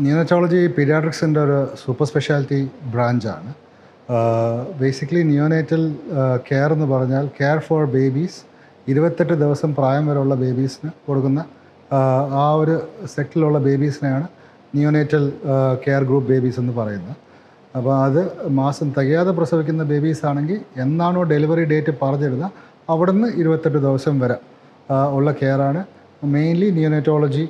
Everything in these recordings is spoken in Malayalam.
നിയോനറ്റോളജി പീഡിയാട്രിക്സിൻ്റെ ഒരു സൂപ്പർ സ്പെഷ്യാലിറ്റി ബ്രാഞ്ചാണ്. ബേസിക്കലി നിയോനേറ്റൽ കെയർ എന്ന് പറഞ്ഞാൽ കെയർ ഫോർ ബേബീസ്, 28 ദിവസം പ്രായം വരെയുള്ള ബേബീസിന് കൊടുക്കുന്ന ആ ഒരു സെക്ടറിലുള്ള ബേബീസിനെയാണ് നിയോനേറ്റൽ കെയർ ഗ്രൂപ്പ് ബേബീസ് എന്ന് പറയുന്നത്. അപ്പോൾ അത് മാസം തികയാതെ പ്രസവിക്കുന്ന ബേബീസ് ആണെങ്കിൽ എന്നാണോ ഡെലിവറി ഡേറ്റ് പറഞ്ഞിരുന്നത് അവിടുന്ന് 28 ദിവസം വരെ ഉള്ള കെയറാണ് മെയിൻലി നിയോനറ്റോളജി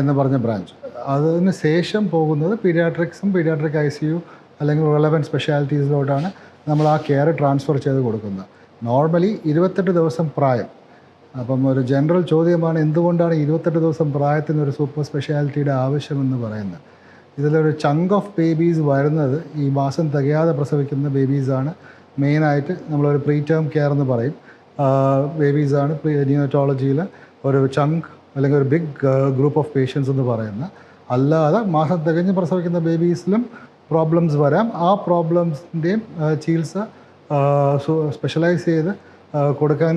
എന്ന് പറഞ്ഞ ബ്രാഞ്ച്. അതിന് ശേഷം പോകുന്നത് പീഡിയാട്രിക്സും പീഡിയാട്രിക് ICU അല്ലെങ്കിൽ റെലവൻറ്റ് സ്പെഷ്യാലിറ്റീസിലോട്ടാണ് നമ്മൾ ആ കെയർ ട്രാൻസ്ഫർ ചെയ്ത് കൊടുക്കുന്നത്. നോർമലി 28 ദിവസം പ്രായം. അപ്പം ഒരു ജനറൽ ചോദ്യമാണ്, എന്തുകൊണ്ടാണ് 28 ദിവസം പ്രായത്തിന് ഒരു സൂപ്പർ സ്പെഷ്യാലിറ്റിയുടെ ആവശ്യമെന്ന് പറയുന്നത്. ഇതിലൊരു ചങ്ക് ഓഫ് ബേബീസ് വരുന്നത് ഈ മാസം തികയാതെ പ്രസവിക്കുന്ന ബേബീസാണ്. മെയിനായിട്ട് നമ്മളൊരു പ്രീ ടേം കെയർ എന്ന് പറയും. ബേബീസാണ് നിയോനറ്റോളജിയിൽ ഒരു ചങ്ക് അല്ലെങ്കിൽ ഒരു ബിഗ് ഗ്രൂപ്പ് ഓഫ് പേഷ്യൻസ് എന്ന് പറയുന്നത്. അല്ലാതെ മാസം തികഞ്ഞ് പ്രസവിക്കുന്ന ബേബീസിലും പ്രോബ്ലംസ് വരാം. ആ പ്രോബ്ലംസിൻ്റെയും ചികിത്സ സ്പെഷ്യലൈസ് ചെയ്ത് കൊടുക്കാൻ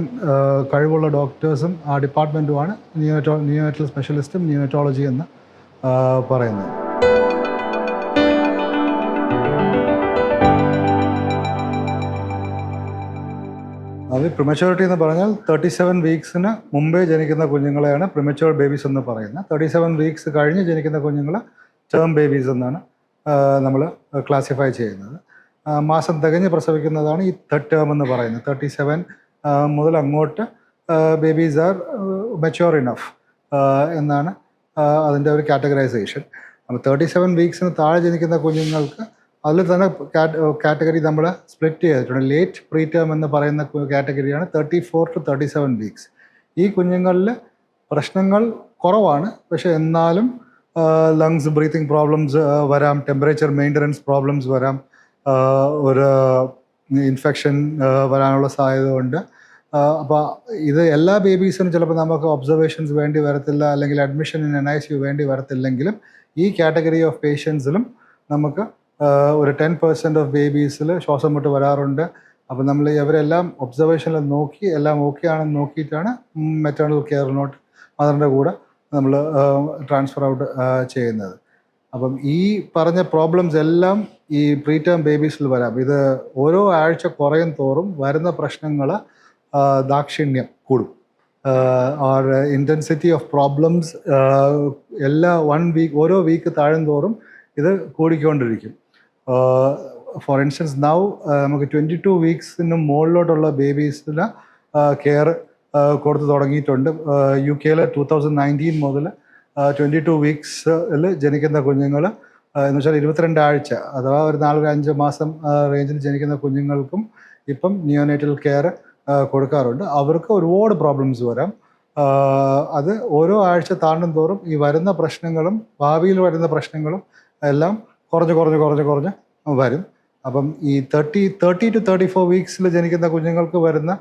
കഴിവുള്ള ഡോക്ടേഴ്സും ആ ഡിപ്പാർട്ട്മെൻറ്റുമാണ് നിയോനറ്റൽ സ്പെഷ്യലിസ്റ്റും നിയോനറ്റോളജി എന്ന് പറയുന്നത്. അത് പ്രിമച്യൂരിറ്റി എന്ന് പറഞ്ഞാൽ 37 വീക്സിന് മുമ്പേ ജനിക്കുന്ന കുഞ്ഞുങ്ങളെയാണ് പ്രിമച്യൂർ ബേബീസ് എന്ന് പറയുന്നത്. 37 വീക്സ് കഴിഞ്ഞ് ജനിക്കുന്ന കുഞ്ഞുങ്ങൾ ടേം ബേബീസ് എന്നാണ് നമ്മൾ ക്ലാസിഫൈ ചെയ്യുന്നത്. മാസം തികഞ്ഞ് പ്രസവിക്കുന്നതാണ് ഈ തേർഡ് ടേം എന്ന് പറയുന്നത്. 37 മുതൽ അങ്ങോട്ട് ബേബീസ് ആർ മെച്യൂർ ഇനഫ് എന്നാണ് അതിൻ്റെ ഒരു കാറ്റഗറൈസേഷൻ. അപ്പോൾ 37 വീക്സിന് താഴെ ജനിക്കുന്ന കുഞ്ഞുങ്ങൾക്ക് അതിൽ തന്നെ കാറ്റഗറി നമ്മൾ സ്പ്ലിറ്റ് ചെയ്തിട്ടുണ്ട്. ലേറ്റ് പ്രീ ടേം എന്ന് പറയുന്ന കാറ്റഗറിയാണ് 34 to 37 വീക്സ്. ഈ കുഞ്ഞുങ്ങളിൽ പ്രശ്നങ്ങൾ കുറവാണ്, പക്ഷെ എന്നാലും ലങ്സ് ബ്രീത്തിങ് പ്രോബ്ലംസ് വരാം, ടെമ്പറേച്ചർ മെയിൻ്റനൻസ് പ്രോബ്ലംസ് വരാം, ഒരു ഇൻഫെക്ഷൻ വരാനുള്ള സാധ്യത ഉണ്ട്. അപ്പോൾ ഇത് എല്ലാ ബേബീസിനും ചിലപ്പോൾ നമുക്ക് ഒബ്സർവേഷൻസ് വേണ്ടി വരത്തില്ല, അല്ലെങ്കിൽ അഡ്മിഷൻ ഇൻ NICU വേണ്ടി വരത്തില്ലെങ്കിലും ഈ കാറ്റഗറി ഓഫ് പേഷ്യൻസിലും നമുക്ക് ഒരു 10% ഓഫ് ബേബീസിൽ ശ്വാസം മുട്ട് വരാറുണ്ട്. അപ്പോൾ നമ്മൾ ഇവരെല്ലാം ഒബ്സർവേഷനിൽ നോക്കി എല്ലാം ഓക്കെ ആണെന്ന് നോക്കിയിട്ടാണ് മെറ്റേണൽ കെയറിനോട്ട് മദറിൻ്റെ കൂടെ നമ്മൾ ട്രാൻസ്ഫർ ഔട്ട് ചെയ്യുന്നത്. അപ്പം ഈ പറഞ്ഞ പ്രോബ്ലംസ് എല്ലാം ഈ പ്രീ ടേം ബേബീസിൽ വരാം. ഇത് ഓരോ ആഴ്ച കുറയും തോറും വരുന്ന പ്രശ്നങ്ങൾ ദാക്ഷിണ്യം കൂടും. ഓർ ഇൻറ്റൻസിറ്റി ഓഫ് പ്രോബ്ലംസ് എല്ലാ 1 വീക്ക് ഓരോ വീക്ക് താഴും തോറും ഇത് കൂടിക്കൊണ്ടിരിക്കും. ഫോർ ഇൻസ്റ്റൻസ് നൗ നമുക്ക് 22 വീക്സിന് മുകളിലോട്ടുള്ള ബേബീസിന് കെയർ കൊടുത്തു തുടങ്ങിയിട്ടുണ്ട്. UK 2019 മുതൽ 22 വീക്സിൽ ജനിക്കുന്ന കുഞ്ഞുങ്ങൾ എന്ന് വെച്ചാൽ 22 ആഴ്ച അഥവാ ഒരു 4-5 മാസം റേഞ്ചിൽ ജനിക്കുന്ന കുഞ്ഞുങ്ങൾക്കും ഇപ്പം നിയോനേറ്റൽ കെയർ കൊടുക്കാറുണ്ട്. അവർക്ക് ഒരുപാട് പ്രോബ്ലംസ് വരാം. അത് ഓരോ ആഴ്ച താണ്ടും തോറും ഈ വരുന്ന പ്രശ്നങ്ങളും ഭാവിയിൽ വരുന്ന പ്രശ്നങ്ങളും എല്ലാം കുറഞ്ഞ് വരും. അപ്പം ഈ 30 to 34 വീക്സിൽ ജനിക്കുന്ന കുഞ്ഞുങ്ങൾക്ക് വരുന്ന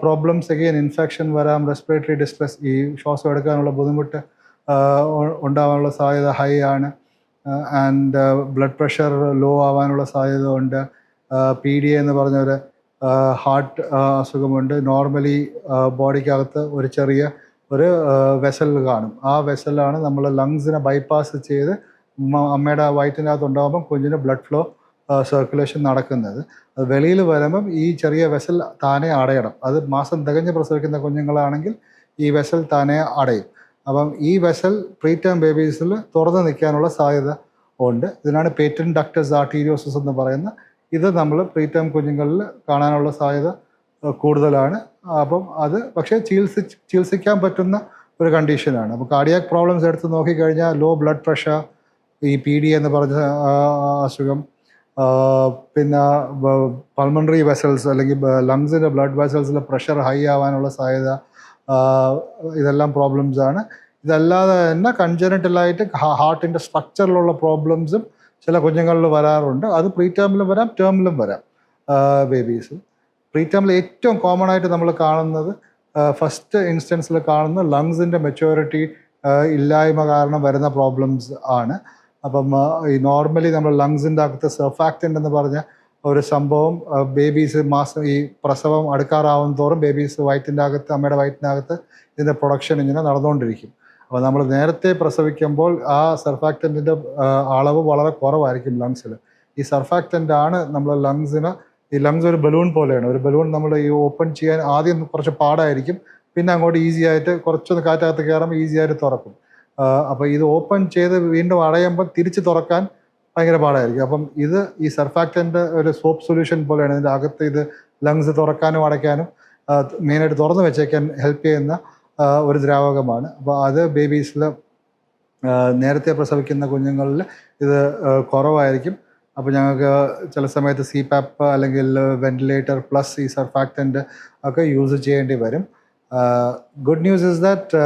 പ്രോബ്ലംസ് അഗെയിൻ ഇൻഫെക്ഷൻ വരാം, റെസ്പിറേറ്ററി ഡിസ്ട്രെസ്, ഈ ശ്വാസം എടുക്കാനുള്ള ബുദ്ധിമുട്ട് ഉണ്ടാവാനുള്ള സാധ്യത ഹൈ ആണ്. ആൻഡ് ബ്ലഡ് പ്രഷർ ലോ ആവാനുള്ള സാധ്യത ഉണ്ട്. PDA എന്ന് പറഞ്ഞൊരു ഹാർട്ട് അസുഖമുണ്ട്. നോർമലി ബോഡിക്കകത്ത് ഒരു ചെറിയ ഒരു വെസൽ കാണും. ആ വെസലാണ് നമ്മൾ ലങ്സിനെ ബൈപ്പാസ് ചെയ്ത് അമ്മയുടെ വയറ്റിനകത്ത് ഉണ്ടാകുമ്പം കുഞ്ഞിന് ബ്ലഡ് ഫ്ലോ സർക്കുലേഷൻ നടക്കുന്നത്. അത് വെളിയിൽ വരുമ്പം ഈ ചെറിയ വെസൽ താനെ അടയണം. അത് മാസം തികഞ്ഞ് പ്രസവിക്കുന്ന കുഞ്ഞുങ്ങളാണെങ്കിൽ ഈ വെസൽ താനെ അടയും. അപ്പം ഈ വെസൽ പ്രീ ടേം ബേബീസിൽ തുറന്ന് നിൽക്കാനുള്ള സാധ്യത ഉണ്ട്. ഇതിനാണ് പേറ്റന്റ് ഡക്ടസ് ആർട്ടീരിയോസിസ് എന്ന് പറയുന്നത്. ഇത് നമ്മൾ പ്രീ ടേം കുഞ്ഞുങ്ങളിൽ കാണാനുള്ള സാധ്യത കൂടുതലാണ്. അപ്പം അത് പക്ഷേ ചികിത്സിക്കാൻ പറ്റുന്ന ഒരു കണ്ടീഷനാണ്. അപ്പോൾ കാർഡിയാക് പ്രോബ്ലംസ് എടുത്ത് നോക്കിക്കഴിഞ്ഞാൽ ലോ ബ്ലഡ് പ്രഷർ, ഈ PDA എന്ന് പറഞ്ഞ അസുഖം, പിന്നെ പൾമണറി വെസൽസ് അല്ലെങ്കിൽ ലങ്സിൻ്റെ ബ്ലഡ് വെസൽസിൽ പ്രഷർ ഹൈ ആവാനുള്ള സാധ്യത, ഇതെല്ലാം പ്രോബ്ലംസ് ആണ്. ഇതല്ലാതെ തന്നെ കൺജനറ്റലായിട്ട് ഹാർട്ടിൻ്റെ സ്ട്രക്ചറിലുള്ള പ്രോബ്ലംസും ചില കുഞ്ഞുങ്ങളിൽ വരാറുണ്ട്. അത് പ്രീ ടേമിലും വരാം, ടേമിലും വരാം ബേബീസ്. പ്രീ ടേമിൽ ഏറ്റവും കോമൺ ആയിട്ട് നമ്മൾ കാണുന്നത് ഫസ്റ്റ് ഇൻസ്റ്റൻസിൽ കാണുന്ന ലങ്സിൻ്റെ മെച്യൂരിറ്റി ഇല്ലായ്മ കാരണം വരുന്ന പ്രോബ്ലംസ് ആണ്. അപ്പം ഈ നോർമലി നമ്മൾ ലങ്സിൻ്റെ അകത്ത് സർഫാക്റ്റൻ്റ് എന്ന് പറഞ്ഞ ഒരു സംഭവം ബേബീസ് ഈ പ്രസവം അടുക്കാറാവും തോറും ബേബീസ് അമ്മയുടെ വയറ്റിൻ്റെ അകത്ത് ഇതിൻ്റെ പ്രൊഡക്ഷൻ ഇങ്ങനെ നടന്നുകൊണ്ടിരിക്കും. അപ്പോൾ നമ്മൾ നേരത്തെ പ്രസവിക്കുമ്പോൾ ആ സർഫാക്റ്റൻറ്റിൻ്റെ അളവ് വളരെ കുറവായിരിക്കും ലങ്സിൽ. ഈ സർഫാക്റ്റൻ്റ് ആണ് നമ്മുടെ ലങ്സിന്, ഈ ലങ്സ് ഒരു ബലൂൺ പോലെയാണ്. ഒരു ബലൂൺ നമ്മൾ ഈ ഓപ്പൺ ചെയ്യാൻ ആദ്യം കുറച്ച് പാടായിരിക്കും, പിന്നെ അങ്ങോട്ട് ഈസി ആയിട്ട് കുറച്ചൊന്ന് കാറ്റകത്ത് കയറുമ്പോൾ ഈസി ആയിട്ട് തുറക്കും. അപ്പോൾ ഇത് ഓപ്പൺ ചെയ്ത് വീണ്ടും അടയുമ്പോൾ തിരിച്ച് തുറക്കാൻ ഭയങ്കര പാടായിരിക്കും. അപ്പം ഇത് ഈ സർഫാക്റ്റൻ്റ് ഒരു സോപ്പ് സൊല്യൂഷൻ പോലെയാണ്. ഇതിൻ്റെ അകത്ത് ഇത് ലങ്സ് തുറക്കാനും അടയ്ക്കാനും മെയിനായിട്ട് തുറന്ന് വെച്ചേക്കാൻ ഹെൽപ്പ് ചെയ്യുന്ന ഒരു ദ്രാവകമാണ്. അപ്പോൾ അത് ബേബീസിൽ നേരത്തെ പ്രസവിക്കുന്ന കുഞ്ഞുങ്ങളിൽ ഇത് കുറവായിരിക്കും. അപ്പോൾ ഞങ്ങൾക്ക് ചില സമയത്ത് CPAP അല്ലെങ്കിൽ വെന്റിലേറ്റർ പ്ലസ് ഈ സർഫാക്റ്റൻ്റ് ഒക്കെ യൂസ് ചെയ്യേണ്ടി വരും. ഗുഡ് ന്യൂസ് ഇസ് ദാറ്റ്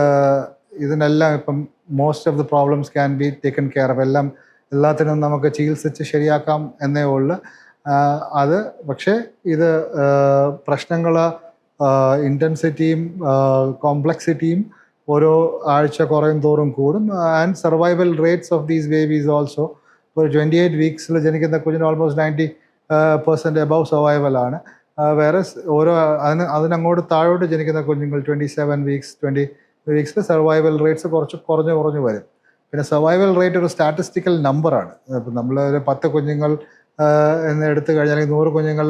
ഇതിനെല്ലാം ഇപ്പം most of the problems can be taken care of. എല്ലാത്തിനും നമുക്ക് ചികിത്സിച്ച് ശരിയാക്കാം എന്നേ ഉള്ളൂ. അത് പക്ഷേ ഇത് പ്രശ്നങ്ങൾ ഇൻറ്റൻസിറ്റിയും കോംപ്ലക്സിറ്റിയും ഓരോ ആഴ്ച കുറയും തോറും കൂടും. And survival rates of these babies also ഒരു 28 വീക്സിൽ ജനിക്കുന്ന കുഞ്ഞിന് ഓൾമോസ്റ്റ് 90% എബവ് സർവൈവലാണ്. വേറെ ഓരോ അതിനങ്ങോട്ട് താഴോട്ട് ജനിക്കുന്ന കുഞ്ഞുങ്ങൾ 27 വീക്സ് 20 വീക്സിൽ സർവൈവൽ റേറ്റ്സ് കുറഞ്ഞു വരും. പിന്നെ സർവൈവൽ റേറ്റ് ഒരു സ്റ്റാറ്റിസ്റ്റിക്കൽ നമ്പറാണ്. ഇപ്പം നമ്മൾ ഒരു 10 കുഞ്ഞുങ്ങൾ എന്ന് എടുത്തു കഴിഞ്ഞാൽ 100 കുഞ്ഞുങ്ങൾ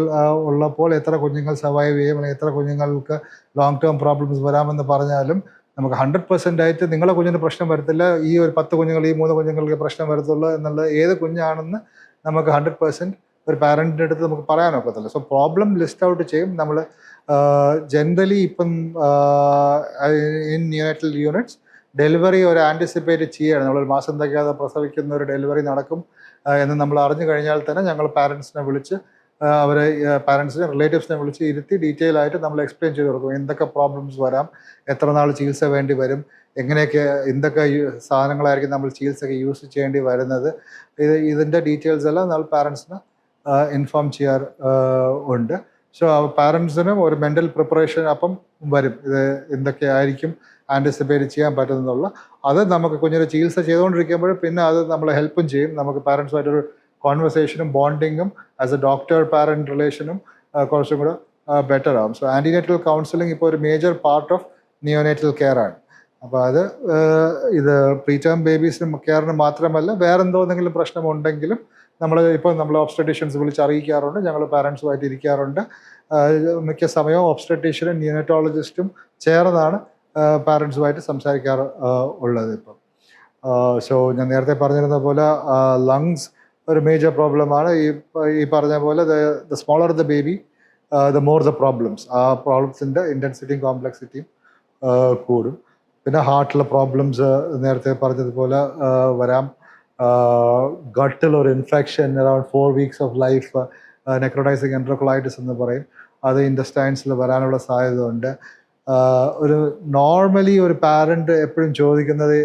ഉള്ളപ്പോൾ എത്ര കുഞ്ഞുങ്ങൾ സർവൈവ് ചെയ്യും, അല്ലെങ്കിൽ എത്ര കുഞ്ഞുങ്ങൾക്ക് ലോങ് ടേം പ്രോബ്ലംസ് വരാമെന്ന് പറഞ്ഞാലും നമുക്ക് 100% ആയിട്ട് നിങ്ങളെ കുഞ്ഞിന് പ്രശ്നം വരത്തില്ല, ഈ ഒരു 10 കുഞ്ഞുങ്ങൾ ഈ 3 കുഞ്ഞുങ്ങൾക്ക് പ്രശ്നം വരത്തുള്ളൂ എന്നുള്ളത് ഏത് കുഞ്ഞാണെന്ന് നമുക്ക് 100% ഒരു പാരൻറ്റിൻ്റെ അടുത്ത് നമുക്ക് പറയാനൊക്കത്തില്ല. സോ പ്രോബ്ലം ലിസ്റ്റ് ഔട്ട് ചെയ്യും നമ്മൾ. ജനറലി ഇപ്പം ഇൻ നിയോനാറ്റൽ യൂണിറ്റ്സ് ഡെലിവറി ഒരു ആൻറ്റിസിപ്പേറ്റ് ചെയ്യുകയാണ്. നമ്മളൊരു മാസം തികയാതെ പ്രസവിക്കുന്ന ഒരു ഡെലിവറി നടക്കും എന്ന് നമ്മൾ അറിഞ്ഞു കഴിഞ്ഞാൽ തന്നെ ഞങ്ങൾ പാരൻസിനെ വിളിച്ച് പാരൻസിനെ റിലേറ്റീവ്സിനെ വിളിച്ച് ഇരുത്തി ഡീറ്റെയിൽ ആയിട്ട് നമ്മൾ എക്സ്പ്ലെയിൻ ചെയ്ത് കൊടുക്കും. എന്തൊക്കെ പ്രോബ്ലംസ് വരാം, എത്ര നാൾ ചികിത്സ വേണ്ടി വരും, എങ്ങനെയൊക്കെ എന്തൊക്കെ സാധനങ്ങളായിരിക്കും നമ്മൾ ചികിത്സയ്ക്ക് യൂസ് ചെയ്യേണ്ടി വരുന്നത്, ഇതിൻ്റെ ഡീറ്റെയിൽസ് എല്ലാം നമ്മൾ പാരൻസിന് ഇൻഫോം ചെയ്യാറ് ഉണ്ട്. സോ പാരൻസിനും ഒരു മെൻ്റൽ പ്രിപ്പറേഷൻ അപ്പം വരും, ഇത് എന്തൊക്കെ ആയിരിക്കും ആൻറ്റിസിപ്പേറ്റ് ചെയ്യാൻ പറ്റുന്നുള്ള. അത് നമുക്ക് കുഞ്ഞിന് ചികിത്സ ചെയ്തുകൊണ്ടിരിക്കുമ്പോൾ പിന്നെ അത് നമ്മളെ ഹെൽപ്പും ചെയ്യും. നമുക്ക് പാരൻസുമായിട്ടൊരു കോൺവെർസേഷനും ബോണ്ടിങ്ങും ആസ് എ ഡോക്ടർ പാരൻറ്റ് റിലേഷനും കുറച്ചും കൂടെ ബെറ്റർ ആവും. സോ ആൻറ്റിനേറ്റൽ കൗൺസിലിംഗ് ഇപ്പോൾ ഒരു major part of neonatal care ആണ്. അപ്പോൾ അത് ഇത് പ്രീ ടേം ബേബീസിനും കെയറിന് മാത്രമല്ല, വേറെന്തോന്നെങ്കിലും പ്രശ്നമുണ്ടെങ്കിലും നമ്മൾ ഒബ്സ്റ്റെട്രീഷ്യൻസ് വിളിച്ച് അറിയിക്കാറുണ്ട്. ഞങ്ങൾ പാരൻസുമായിട്ട് ഇരിക്കാറുണ്ട്. മിക്ക സമയവും ഒബ്സ്റ്റെട്രീഷ്യനും നിയോനറ്റോളജിസ്റ്റും ചേർന്നാണ് പാരൻസുമായിട്ട് സംസാരിക്കാറ് ഉള്ളത് ഇപ്പം. സോ ഞാൻ നേരത്തെ പറഞ്ഞിരുന്ന പോലെ ലങ്സ് ഒരു മേജർ പ്രോബ്ലമാണ്. ഈ പറഞ്ഞ പോലെ the smaller the baby the more the problems. ആ പ്രോബ്ലംസിൻ്റെ ഇൻറ്റൻസിറ്റിയും കോംപ്ലക്സിറ്റിയും കൂടും. പിന്നെ ഹാർട്ടിലെ പ്രോബ്ലംസ് നേരത്തെ പറഞ്ഞതുപോലെ വരാം. ഗട്ടിൽ ഒരു infection around 4 weeks of life, necrotising enterocolitis എന്ന് പറയും, അത് ഇൻറ്റസ്റ്റൈൻസിൽ വരാനുള്ള സാധ്യത ഉണ്ട്. ഒരു നോർമലി ഒരു പാരൻറ്റ് എപ്പോഴും ചോദിക്കുന്നത്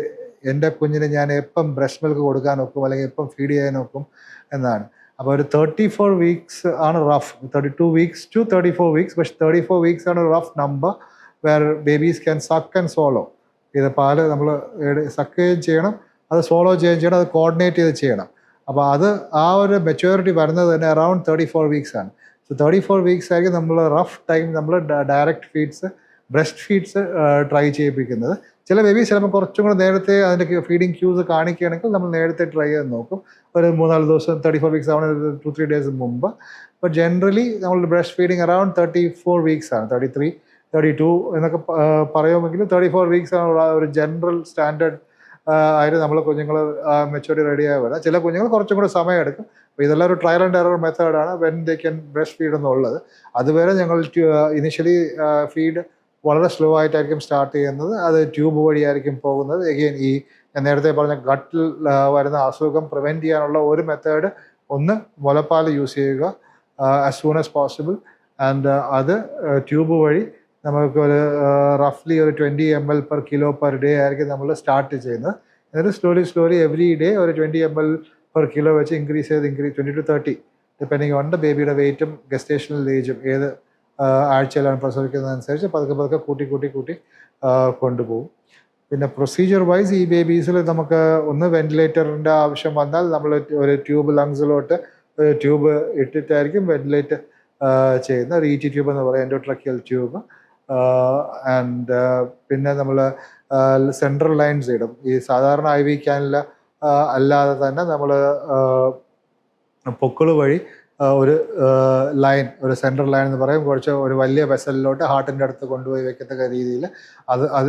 എൻ്റെ കുഞ്ഞിന് ഞാൻ എപ്പം ബ്രസ്റ്റ് മിൽക്ക് കൊടുക്കാൻ നോക്കും അല്ലെങ്കിൽ എപ്പം ഫീഡ് ചെയ്യാൻ നോക്കും എന്നാണ്. അപ്പോൾ ഒരു 34 വീക്സ് ആണ് റഫ്, 32 വീക്സ് ടു 34 വീക്സ്. പക്ഷെ 34 വീക്സ് ആണ് rough number where babies can suck and swallow. ഇത് പാല് നമ്മൾ സക്ക് ചെയ്യുകയും ചെയ്യണം, അത് സോളോ ചെയ്യുകയും ചെയ്യണം, അത് കോർഡിനേറ്റ് ചെയ്ത് ചെയ്യണം. അപ്പോൾ അത് ആ ഒരു മെച്യൂരിറ്റി വരുന്നത് തന്നെ അറൌണ്ട് 34 വീക്സ് ആണ്. സോ 34 വീക്സ് ആയിരിക്കും നമ്മൾ റഫ് ടൈം നമ്മൾ direct feeds, breast feeds try ചെയ്യിപ്പിക്കുന്നത്. ചില ബേബീസ് ചിലപ്പോൾ കുറച്ചും കൂടെ നേരത്തെ അതിൻ്റെ ഫീഡിങ് ക്യൂസ് കാണിക്കുകയാണെങ്കിൽ നമ്മൾ നേരത്തെ ട്രൈ ചെയ്ത് നോക്കും, ഒരു 3-4 ദിവസം 34 വീക്സ് ആവുന്ന 2-3 ഡേയ്സ് മുമ്പ്. അപ്പോൾ ജനറലി നമ്മൾ ബ്രസ്റ്റ് ഫീഡിങ് അറൌണ്ട് 34 വീക്സ് ആണ്, 33, 32 എന്നൊക്കെ പറയുമെങ്കിലും 34 വീക്സ് ആണ് ഒരു ജനറൽ സ്റ്റാൻഡേർഡ് ആയിട്ട് നമ്മൾ കുഞ്ഞുങ്ങൾ മെച്യൂരിറ്റി റെഡിയായി വരാം. ചില കുഞ്ഞുങ്ങൾ കുറച്ചും കൂടെ സമയം എടുക്കും. അപ്പോൾ ഇതെല്ലാം ഒരു ട്രയൽ ആൻഡ് എറർ മെത്തേഡാണ് when they can breast feed എന്നുള്ളത്. അതുവരെ ഞങ്ങൾ ഇനിഷ്യലി ഫീഡ് വളരെ സ്ലോ ആയിട്ടായിരിക്കും സ്റ്റാർട്ട് ചെയ്യുന്നത്, അത് ട്യൂബ് വഴിയായിരിക്കും പോകുന്നത്. എഗെയിൻ ഈ ഞാൻ നേരത്തെ പറഞ്ഞ ഗട്ടിൽ വരുന്ന അസുഖം പ്രിവെൻറ്റ് ചെയ്യാനുള്ള ഒരു മെത്തേഡ്, ഒന്ന് മുലപ്പാൽ യൂസ് ചെയ്യുക as soon as possible. And അത് ട്യൂബ് വഴി നമുക്കൊരു റഫ്ലി ഒരു 20 ml per kilo per day ആയിരിക്കും നമ്മൾ സ്റ്റാർട്ട് ചെയ്യുന്നത്. എന്നിട്ട് സ്ലോലി എവറി ഡേ ഒരു 20 ml per kilo വെച്ച് increase 20 to 30 depending on the ബേബിയുടെ വെയിറ്റും ഗസ്റ്റേഷണൽ ഏജും ഏത് ആഴ്ചയിലാണ് പ്രസവിക്കുന്നതനുസരിച്ച് പതുക്കെ കൂട്ടി കൊണ്ടുപോകും. പിന്നെ പ്രൊസീജിയർ വൈസ് ഈ ബേബീസിൽ നമുക്ക് ഒന്ന് വെന്റിലേറ്ററിൻ്റെ ആവശ്യം വന്നാൽ നമ്മൾ ഒരു ട്യൂബ് ലങ്സിലോട്ട് ഒരു ട്യൂബ് ഇട്ടിട്ടായിരിക്കും വെന്റിലേറ്റ് ചെയ്യുന്നത്. ഒരു ET ട്യൂബ് എന്ന് പറയും, എൻഡോട്രക്കിയൽ ട്യൂബ്. ആൻഡ് പിന്നെ നമ്മൾ സെൻട്രൽ ലൈൻസ് ഇടും. ഈ സാധാരണ IV ക്യാനിൽ അല്ലാതെ തന്നെ നമ്മൾ പൊക്കിൾ വഴി ഒരു ലൈൻ, ഒരു സെൻട്രൽ ലൈൻ എന്ന് പറയും, കുറച്ച് ഒരു വലിയ വെസലിലോട്ട് ഹാർട്ടിൻ്റെ അടുത്ത് കൊണ്ടുപോയി വെക്കത്തക്ക രീതിയിൽ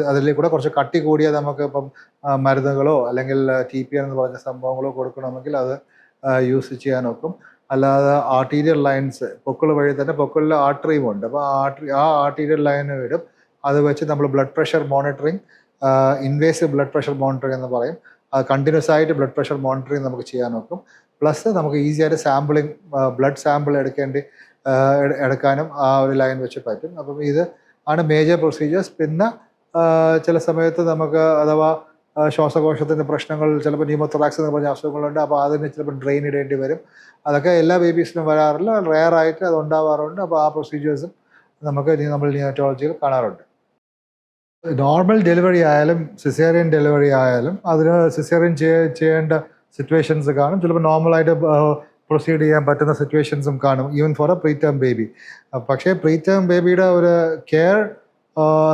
അതിൽ കൂടെ കുറച്ച് കട്ടി കൂടിയ നമുക്ക് ഇപ്പം മരുന്നുകളോ അല്ലെങ്കിൽ TPN എന്ന് പറഞ്ഞ സംഭവങ്ങളോ കൊടുക്കണമെങ്കിൽ അത് യൂസ് ചെയ്യാൻ നോക്കും. അല്ലാതെ ആർട്ടീരിയൽ ലൈൻസ് പൊക്കിൾ വഴി തന്നെ, പൊക്കിളിൽ ആർട്ടറിയും ഉണ്ട്, അപ്പോൾ ആ ആർട്ടീരിയൽ ലൈനും ഇടും. അത് വെച്ച് നമ്മൾ blood pressure monitoring, invasive blood pressure monitoring എന്ന് പറയും, അത് കണ്ടിന്യൂസ് ആയിട്ട് ബ്ലഡ് പ്രഷർ മോണിറ്ററിങ് നമുക്ക് ചെയ്യാൻ നോക്കും. പ്ലസ് നമുക്ക് ഈസി ആയിട്ട് സാമ്പിളിങ്, ബ്ലഡ് സാമ്പിൾ എടുക്കാനും ആ ഒരു ലൈൻ വെച്ച് പറ്റും. അപ്പം ഇത് ആണ് മേജർ പ്രൊസീജിയേഴ്സ്. പിന്നെ ചില സമയത്ത് നമുക്ക് അഥവാ ശ്വാസകോശത്തിൻ്റെ പ്രശ്നങ്ങൾ, ചിലപ്പോൾ ന്യൂമോതൊറാക്സ് എന്ന് പറഞ്ഞ അസുഖങ്ങളുണ്ട്, അപ്പോൾ അതിന് ചിലപ്പോൾ ഡ്രെയിൻ ഇടേണ്ടി വരും. അതൊക്കെ എല്ലാ ബേബീസിനും വരാറില്ല, റെയർ ആയിട്ട് അത് ഉണ്ടാവാറുണ്ട്. അപ്പോൾ ആ പ്രൊസീജിയേഴ്സും നമ്മൾ നിയോനറ്റോളജിയിൽ കാണാറുണ്ട്. നോർമൽ ഡെലിവറി ആയാലും സിസേറിയൻ ഡെലിവറി ആയാലും അതിന് സിസേറിയൻ ചെയ്യേണ്ട സിറ്റുവേഷൻസ് കാണും. ചിലപ്പോൾ നോർമലായിട്ട് പ്രൊസീഡ് ചെയ്യാൻ പറ്റുന്ന സിറ്റുവേഷൻസും കാണും, ഈവൻ ഫോർ എ പ്രീടേം ബേബി. പക്ഷേ പ്രീടേം ബേബിയുടെ ഒരു കെയർ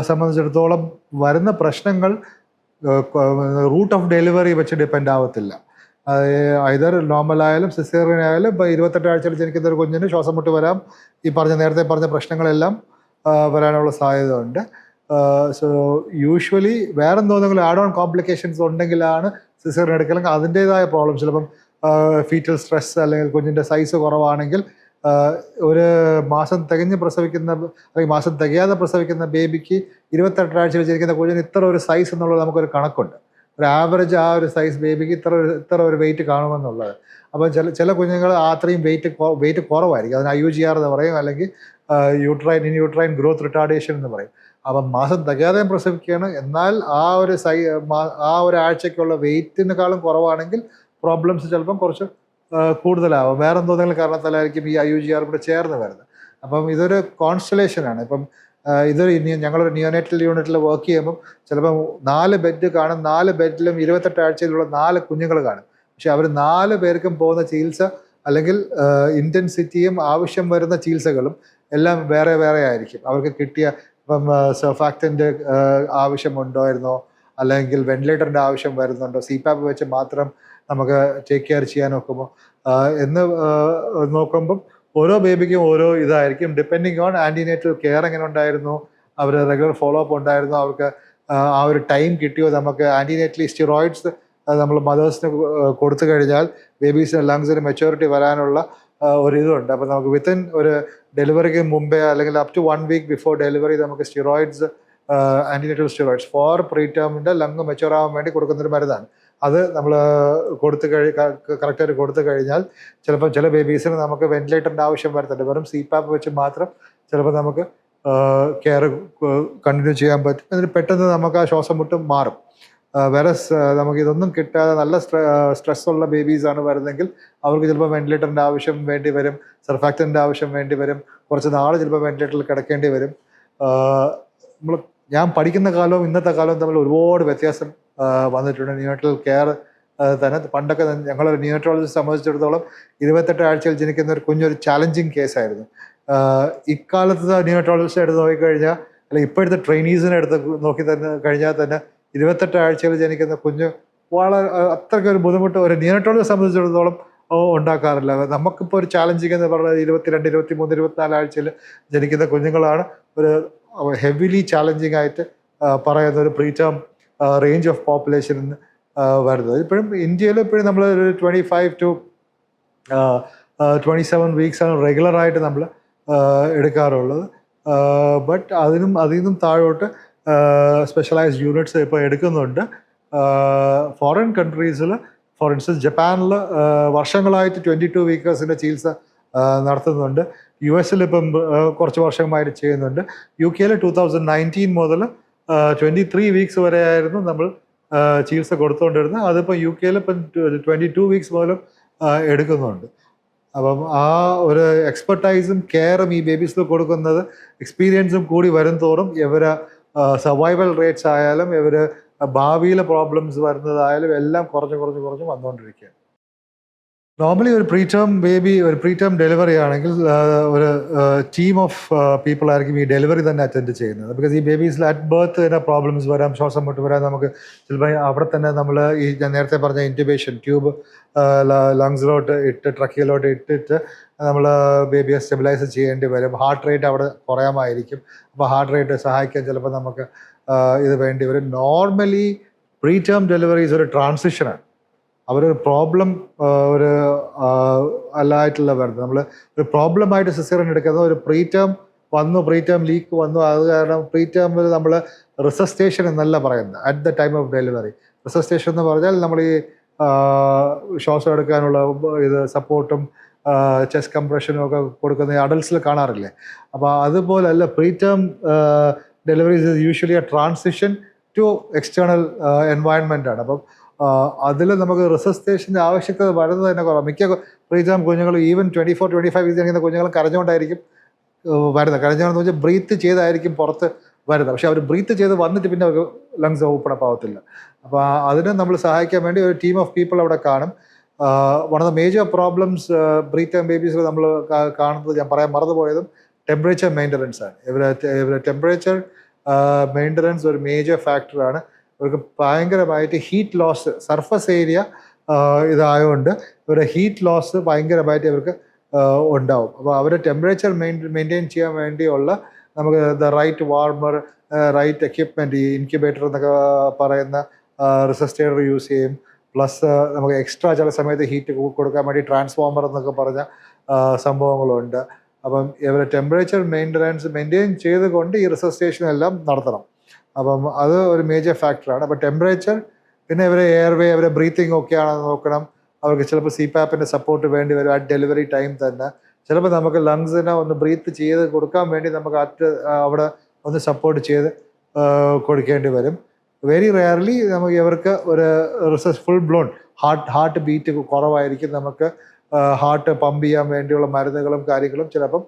സംബന്ധിച്ചിടത്തോളം വരുന്ന പ്രശ്നങ്ങൾ റൂട്ട് ഓഫ് ഡെലിവറി വെച്ച് ഡിപ്പെൻഡ് ആവത്തില്ല. ഐദർ നോർമൽ ആയാലും സിസേറിയൻ ആയാലും ഇപ്പോൾ 28 ആഴ്ചയിൽ ജനിക്കുന്ന ഒരു കുഞ്ഞിന് ശ്വാസം മുട്ട് വരാം, ഈ നേരത്തെ പറഞ്ഞ പ്രശ്നങ്ങളെല്ലാം വരാനുള്ള സാധ്യത ഉണ്ട്. സോ യൂഷ്വലി വേറെ എന്തെങ്കിലും ആഡ് ഓൺ കോംപ്ലിക്കേഷൻസ് ഉണ്ടെങ്കിലാണ് സിസേറിയൻ എടുക്കലെങ്കിൽ അതിൻ്റേതായ പ്രോബ്ലം. ചിലപ്പം ഫീറ്റൽ സ്ട്രെസ് അല്ലെങ്കിൽ കുഞ്ഞിൻ്റെ സൈസ് കുറവാണെങ്കിൽ ഒരു മാസം തികഞ്ഞ് പ്രസവിക്കുന്ന അല്ലെങ്കിൽ മാസം തികയാതെ പ്രസവിക്കുന്ന ബേബിക്ക് 28 ആഴ്ചയിൽ ജനിക്കുന്ന കുഞ്ഞിന് ഇത്ര ഒരു സൈസ് എന്നുള്ളത് നമുക്കൊരു കണക്കുണ്ട്. ഒരു ആവറേജ് ആ ഒരു സൈസ് ബേബിക്ക് ഇത്ര ഒരു വെയിറ്റ് കാണുമെന്നുള്ളത്. അപ്പം ചില കുഞ്ഞുങ്ങൾ അത്രയും വെയിറ്റ് കുറവായിരിക്കും. അതിന് IUGR എന്ന് പറയും, അല്ലെങ്കിൽ യൂട്രൈൻ ഗ്രോത്ത് റിട്ടാർഡേഷൻ എന്ന് പറയും. അപ്പം മാസം തികയാതെ പ്രസവിക്കുകയാണ്, എന്നാൽ ആ ഒരു ആഴ്ചയ്ക്കുള്ള വെയിറ്റിനേക്കാളും കുറവാണെങ്കിൽ പ്രോബ്ലംസ് ചിലപ്പം കുറച്ച് കൂടുതലാവും. വേറെ എന്തെങ്കിലും കാരണത്താലായിരിക്കും ഈ IUGR കൂടെ ചേർന്ന് വരുന്നത്. അപ്പം ഇതൊരു കോൺസ്റ്റലേഷനാണ്. ഇപ്പം ഞങ്ങളൊരു നിയോനേറ്റൽ യൂണിറ്റിൽ വർക്ക് ചെയ്യുമ്പം ചിലപ്പം 4 ബെഡ് കാണും, 4 ബെഡിലും 28 ആഴ്ചയിലുള്ള 4 കുഞ്ഞുങ്ങൾ കാണും. പക്ഷെ അവർ 4 പേർക്കും പോകുന്ന ചികിത്സ അല്ലെങ്കിൽ ഇൻറ്റൻസിറ്റിയും ആവശ്യം വരുന്ന ചികിത്സകളും എല്ലാം വേറെ വേറെ ആയിരിക്കും. അവർക്ക് കിട്ടിയ ഇപ്പം സർഫാക്റ്റൻ്റ് ആവശ്യമുണ്ടായിരുന്നോ, അല്ലെങ്കിൽ വെന്റിലേറ്ററിൻ്റെ ആവശ്യം വരുന്നുണ്ടോ, CPAP വെച്ച് മാത്രം നമുക്ക് ടേക്ക് കെയർ ചെയ്യാൻ നോക്കുമ്പോൾ എന്ന് നോക്കുമ്പം ഓരോ ബേബിക്കും ഓരോ ഇതായിരിക്കും, ഡിപ്പെൻഡിങ് ഓൺ ആൻറ്റിനേറ്റൽ കെയർ എങ്ങനെ ഉണ്ടായിരുന്നു, അവർ റെഗുലർ ഫോളോ അപ്പ് ഉണ്ടായിരുന്നോ, അവർക്ക് ആ ഒരു ടൈം കിട്ടിയോ. നമുക്ക് ആൻറ്റിനേറ്റലി സ്റ്റിറോയിഡ്സ് നമ്മൾ മദേഴ്സിന് കൊടുത്തു കഴിഞ്ഞാൽ ബേബീസിന് ലങ്സിന് മെച്യൂരിറ്റി വരാനുള്ള ഒരിതുണ്ട്. അപ്പോൾ നമുക്ക് വിത്തിൻ ഒരു ഡെലിവറിക്ക് മുമ്പേ അല്ലെങ്കിൽ up to 1 week before delivery നമുക്ക് സ്റ്റിറോയിഡ്സ്, ആൻറ്റിനേറ്റൽ സ്റ്റിറോയിഡ്സ് ഫോർ പ്രീടേമിൻ്റെ ലങ് മെച്യൂർ ആവാൻ വേണ്ടി കൊടുക്കുന്നൊരു മരുന്നാണ്. അത് നമ്മൾ കറക്റ്റായിട്ട് കൊടുത്തു കഴിഞ്ഞാൽ ചിലപ്പോൾ ചില ബേബീസിന് നമുക്ക് വെന്റിലേറ്ററിൻ്റെ ആവശ്യം വരുന്നുണ്ട്. വെറും CPAP വെച്ച് മാത്രം ചിലപ്പോൾ നമുക്ക് കെയർ കണ്ടിന്യൂ ചെയ്യാൻ പറ്റും. എന്നിട്ട് പെട്ടെന്ന് നമുക്ക് ആ ശ്വാസം മുട്ടും മാറും. വേറെ നമുക്ക് ഇതൊന്നും കിട്ടാതെ നല്ല സ്ട്രെസ്സുള്ള ബേബീസാണ് വരുന്നതെങ്കിൽ അവർക്ക് ചിലപ്പോൾ വെന്റിലേറ്ററിൻ്റെ ആവശ്യം വേണ്ടി വരും, സർഫാക്റ്റൻ്റെ ആവശ്യം വേണ്ടി വരും, കുറച്ച് നാൾ ചിലപ്പോൾ വെന്റിലേറ്ററിൽ കിടക്കേണ്ടി വരും. ഞാൻ പഠിക്കുന്ന കാലവും ഇന്നത്തെ കാലവും തമ്മിൽ ഒരുപാട് വ്യത്യാസം വന്നിട്ടുണ്ട്. നിയോനറ്റൽ കെയർ തന്നെ പണ്ടൊക്കെ ഞങ്ങളൊരു നിയോനറ്റോളജിസ്റ്റ് സംബന്ധിച്ചിടത്തോളം 28 ആഴ്ചയിൽ ജനിക്കുന്ന ഒരു കുഞ്ഞൊരു ചാലഞ്ചിങ് കേസായിരുന്നു. ഇക്കാലത്ത് നിയോനറ്റോളജിസ്റ്റ് എടുത്ത് നോക്കിക്കഴിഞ്ഞാൽ, അല്ലെങ്കിൽ ഇപ്പോഴത്തെ ട്രെയിനീസിനെ എടുത്ത് നോക്കി തന്നെ കഴിഞ്ഞാൽ തന്നെ 28 ആഴ്ചയിൽ ജനിക്കുന്ന കുഞ്ഞ് വളരെ അത്രയ്ക്കൊരു ബുദ്ധിമുട്ട് ഒരു നിയോനറ്റോളജിയെ സംബന്ധിച്ചിടത്തോളം ഉണ്ടാക്കാറില്ല. നമുക്കിപ്പോൾ ഒരു ചാലഞ്ചിങ് എന്ന് പറഞ്ഞാൽ 22, 23, 24 ആഴ്ചയിൽ ജനിക്കുന്ന കുഞ്ഞുങ്ങളാണ് ഒരു ഹെവിലി ചാലഞ്ചിങ് ആയിട്ട് പറയുന്ന ഒരു പ്രീടേം റേഞ്ച് ഓഫ് പോപ്പുലേഷൻ വരുന്നത്. ഇപ്പോഴും ഇന്ത്യയിൽ ഇപ്പോഴും നമ്മൾ ഒരു 25 to 27 വീക്സാണ് റെഗുലറായിട്ട് നമ്മൾ എടുക്കാറുള്ളത്. ബട്ട് അതിൽ നിന്നും താഴോട്ട് സ്പെഷ്യലൈസ്ഡ് യൂണിറ്റ്സ് ഇപ്പോൾ എടുക്കുന്നുണ്ട്. ഫോറിൻ കൺട്രീസിൽ, ഫോർ ഇൻസ്റ്റൻസ് ജപ്പാനിൽ വർഷങ്ങളായിട്ട് 22 വീക്കേഴ്സിൻ്റെ ചികിത്സ നടത്തുന്നുണ്ട്. US ഇപ്പം കുറച്ച് വർഷമായിട്ട് ചെയ്യുന്നുണ്ട്. UK 2019 മുതൽ 23 വീക്സ് വരെ ആയിരുന്നു നമ്മൾ ചികിത്സ കൊടുത്തുകൊണ്ടിരുന്നത്. അതിപ്പോൾ UK ഇപ്പം 22 വീക്സ് പോലും എടുക്കുന്നുണ്ട്. അപ്പം ആ ഒരു എക്സ്പെർട്ടൈസും കെയറും ഈ ബേബീസിൽ കൊടുക്കുന്നത് എക്സ്പീരിയൻസും കൂടി വരും തോറും ഇവരെ സർവൈവൽ റേറ്റ്സ് ആയാലും ഇവർ ഭാവിയിലെ പ്രോബ്ലംസ് വരുന്നതായാലും എല്ലാം കുറഞ്ഞ് വന്നുകൊണ്ടിരിക്കുകയാണ്. നോർമലി ഒരു പ്രീ ടേം ഡെലിവറി ആണെങ്കിൽ ഒരു ടീം ഓഫ് പീപ്പിൾ ആയിരിക്കും ഈ ഡെലിവറി തന്നെ അറ്റൻഡ് ചെയ്യുന്നത്. ബിക്കോസ് ഈ ബേബീസിൽ അറ്റ് ബർത്ത് തന്നെ പ്രോബ്ലംസ് വരാം, ശ്വാസം മുട്ട് വരാം. നമുക്ക് ചിലപ്പോൾ അവിടെ തന്നെ നമ്മൾ ഈ ഞാൻ നേരത്തെ പറഞ്ഞ ഇൻറ്റുബേഷൻ ട്യൂബ് ലങ്സിലോട്ട് ഇട്ട് ട്രക്കിയിലോട്ട് ഇട്ടിട്ട് നമ്മൾ ബേബിയെ സ്റ്റെബിലൈസ് ചെയ്യേണ്ടി വരും. ഹാർട്ട് റേറ്റ് അവിടെ കുറയാമായിരിക്കും. അപ്പോൾ ഹാർട്ട് റേറ്റ് സഹായിക്കാൻ ചിലപ്പോൾ നമുക്ക് ഇത് വേണ്ടി വരും. നോർമലി പ്രീ ടേം ഡെലിവറീസ് ഒരു ട്രാൻസിഷനാണ്. അവരൊരു പ്രോബ്ലം ഒരു അല്ലായിട്ടുള്ള വരുന്നത്. നമ്മൾ ഒരു പ്രോബ്ലമായിട്ട് സിസേറിയൻ എടുക്കുന്നത് ഒരു പ്രീ ടേം ലീക്ക് വന്നു. അത് കാരണം പ്രീ ടേമിൽ നമ്മൾ റിസസ്റ്റേഷൻ എന്നല്ല പറയുന്നത്, at the time of delivery. Resuscitation എന്ന് പറഞ്ഞാൽ നമ്മൾ ഈ ശ്വാസം എടുക്കാനുള്ള ഇത് സപ്പോർട്ടും ചെസ്റ്റ് കംപ്രഷനും ഒക്കെ കൊടുക്കുന്ന ഈ അഡൽട്സിൽ കാണാറില്ലേ. അപ്പോൾ അതുപോലല്ല pre term deliveries usually a transition to external environment ആണ്. അപ്പം അതിൽ നമുക്ക് റിസസ്റ്റേഷൻ്റെ ആവശ്യകത വരുന്നത് തന്നെ കുറവാണ്. മിക്ക പ്രീ ടേം കുഞ്ഞുങ്ങൾ ഈവൻ 24-25 വീക്സ് ജനിക്കുന്ന കുഞ്ഞുങ്ങൾ കരഞ്ഞുകൊണ്ടായിരിക്കും വരുന്നത്. കരഞ്ഞുകൊണ്ടെന്ന് വെച്ചാൽ ബ്രീത്ത് ചെയ്തായിരിക്കും പുറത്ത് വരുന്നത്. പക്ഷെ അവർ ബ്രീത്ത് ചെയ്ത് വന്നിട്ട് പിന്നെ അവർക്ക് ലങ്സ് ഓപ്പൺ അപ്പ് ആവത്തില്ല. അപ്പോൾ അതിനെ നമ്മൾ സഹായിക്കാൻ വേണ്ടി ഒരു ടീം ഓഫ് പീപ്പിൾ അവിടെ കാണും. One of the major problems pre term ബേബീസിൽ നമ്മൾ കാണുന്നത്, ഞാൻ പറയാൻ മറന്നുപോയതും, ടെമ്പറേച്ചർ മെയിൻ്റനൻസ് ആണ്. ഇവരെ ടെമ്പറേച്ചർ മെയിൻ്റനൻസ് ഒരു മേജർ ഫാക്ടറാണ്. ഇവർക്ക് ഭയങ്കരമായിട്ട് ഹീറ്റ് ലോസ്, സർഫസ് ഏരിയ ഇതായതുകൊണ്ട് ഇവരുടെ ഹീറ്റ് ലോസ് ഭയങ്കരമായിട്ട് ഇവർക്ക് ഉണ്ടാവും. അപ്പോൾ അവരുടെ ടെമ്പറേച്ചർ മെയിൻറ്റെയിൻ ചെയ്യാൻ വേണ്ടിയുള്ള നമുക്ക് the right warmer, right equipment, ഈ ഇൻക്യുബേറ്റർ എന്നൊക്കെ പറയുന്ന റിസസ്റ്റേറ്റർ യൂസ് ചെയ്യും. പ്ലസ് നമുക്ക് എക്സ്ട്രാ ചില സമയത്ത് ഹീറ്റ് കൊടുക്കാൻ വേണ്ടി ട്രാൻസ്ഫോമർ എന്നൊക്കെ പറഞ്ഞ സംഭവങ്ങളുണ്ട്. അപ്പം ഇവരുടെ ടെമ്പറേച്ചർ മെയിൻറ്റെയിൻ ചെയ്തുകൊണ്ട് ഈ റിസസ്റ്റേഷൻ എല്ലാം നടത്തണം. അപ്പം അത് ഒരു മേജർ ഫാക്ടറാണ്. അപ്പോൾ ടെമ്പറേച്ചർ, പിന്നെ ഇവരെ എയർവേ, ഇവരെ ബ്രീത്തിങ് ഒക്കെയാണെന്ന് നോക്കണം. അവർക്ക് ചിലപ്പോൾ CPAPൻ്റെ സപ്പോർട്ട് വേണ്ടി വരും അറ്റ് ഡെലിവറി ടൈം തന്നെ. ചിലപ്പോൾ നമുക്ക് ലങ്സിനെ ഒന്ന് ബ്രീത്ത് ചെയ്ത് കൊടുക്കാൻ വേണ്ടി നമുക്ക് അവിടെ ഒന്ന് സപ്പോർട്ട് ചെയ്ത് കൊടുക്കേണ്ടി വരും. വെരി റെയർലി നമുക്ക് ഇവർക്ക് ഒരു ഫുൾ ബ്ലോൺ ഹാർട്ട് ബീറ്റ് കുറവായിരിക്കും. നമുക്ക് ഹാർട്ട് പമ്പ് ചെയ്യാൻ വേണ്ടിയുള്ള മരുന്നുകളും കാര്യങ്ങളും ചിലപ്പം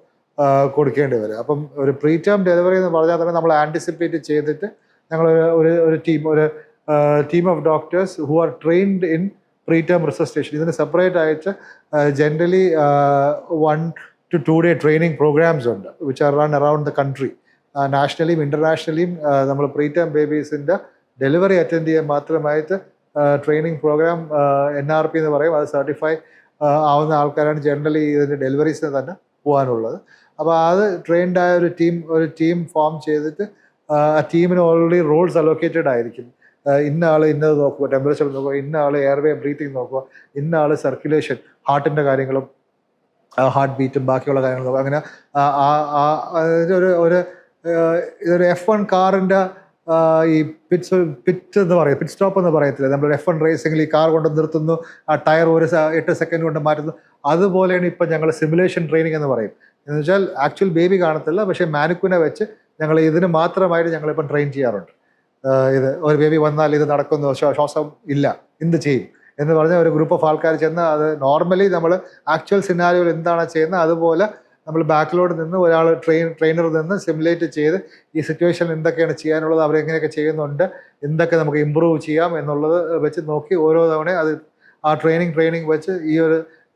കൊടുക്കേണ്ടി വരും. അപ്പം ഒരു പ്രീ ടേം ഡെലിവറി എന്ന് പറഞ്ഞാൽ തന്നെ നമ്മൾ ആൻറ്റിസിപ്പേറ്റ് ചെയ്തിട്ട് ഞങ്ങൾ ഒരു team of doctors who are trained in pre term resuscitation, ഇതിന് സെപ്പറേറ്റ് ആയിട്ട് generally 1 to 2 day training programmes ഉണ്ട് which are run around the country. നാഷണലിയും ഇൻ്റർനാഷണലിയും നമ്മൾ പ്രീ ടേം ബേബീസിൻ്റെ ഡെലിവറി അറ്റൻഡ് ചെയ്യാൻ മാത്രമായിട്ട് ട്രെയിനിങ് പ്രോഗ്രാം NRP എന്ന് പറയും. അത് സർട്ടിഫൈ ആവുന്ന ആൾക്കാരാണ് ജനറലി ഇതിൻ്റെ ഡെലിവറീസിന് തന്നെ പോകാനുള്ളത്. അപ്പോൾ അത് ട്രെയിൻഡ് ആയ ഒരു ടീം ഫോം ചെയ്തിട്ട് ആ ടീമിന് ഓൾറെഡി റോൾസ് അലോക്കേറ്റഡ് ആയിരിക്കും. ഇന്ന ആൾ ഇന്നത് നോക്കുക, ടെമ്പറേച്ചർ നോക്കുക, ഇന്ന ആൾ എയർവേ ബ്രീത്തിങ് നോക്കുക, ഇന്ന ആൾ സർക്കുലേഷൻ, ഹാർട്ടിൻ്റെ കാര്യങ്ങളും ഹാർട്ട് ബീറ്റും ബാക്കിയുള്ള കാര്യങ്ങളും നോക്കുക. അങ്ങനെ ഇതൊരു F1 കാറിൻ്റെ ഈ പിറ്റ് എന്ന് പറയും, പിറ്റ് സ്റ്റോപ്പ് എന്ന് പറയത്തില്ല, നമ്മൾ F1 റേസിംഗിൽ ഈ കാർ കൊണ്ട് നിർത്തുന്നു, ആ ടയർ 8 സെക്കൻഡ് കൊണ്ട് മാറ്റുന്നു. അതുപോലെയാണ് ഇപ്പം ഞങ്ങൾ സിമുലേഷൻ ട്രെയിനിങ് എന്ന് പറയും. എന്ന് വെച്ചാൽ ആക്ച്വൽ ബേബി കാണത്തില്ല, പക്ഷേ മാനിക്കുവിനെ വെച്ച് ഞങ്ങൾ ഇതിന് മാത്രമായിട്ട് ഞങ്ങളിപ്പം ട്രെയിൻ ചെയ്യാറുണ്ട്. ഇത് ഒരു ബേബി വന്നാൽ ഇത് നടക്കുന്നു, ശ്വാസം ഇല്ല, എന്ത് ചെയ്യും എന്ന് പറഞ്ഞ ഒരു ഗ്രൂപ്പ് ഓഫ് ആൾക്കാർ ചെന്ന് അത് നോർമലി നമ്മൾ ആക്ച്വൽ സിനാരിയോയിൽ എന്താണ് ചെയ്യുന്നത് അതുപോലെ നമ്മൾ ബാക്കിലോട്ട് നിന്ന് ഒരാൾ ട്രെയിനർ നിന്ന് സിമുലേറ്റ് ചെയ്ത് ഈ സിറ്റുവേഷനിൽ എന്തൊക്കെയാണ് ചെയ്യാനുള്ളത്, അവരെങ്ങനെയൊക്കെ ചെയ്യുന്നുണ്ട്, എന്തൊക്കെ നമുക്ക് ഇമ്പ്രൂവ് ചെയ്യാം എന്നുള്ളത് വെച്ച് നോക്കി ഓരോ തവണ അത് ആ ട്രെയിനിങ് വെച്ച്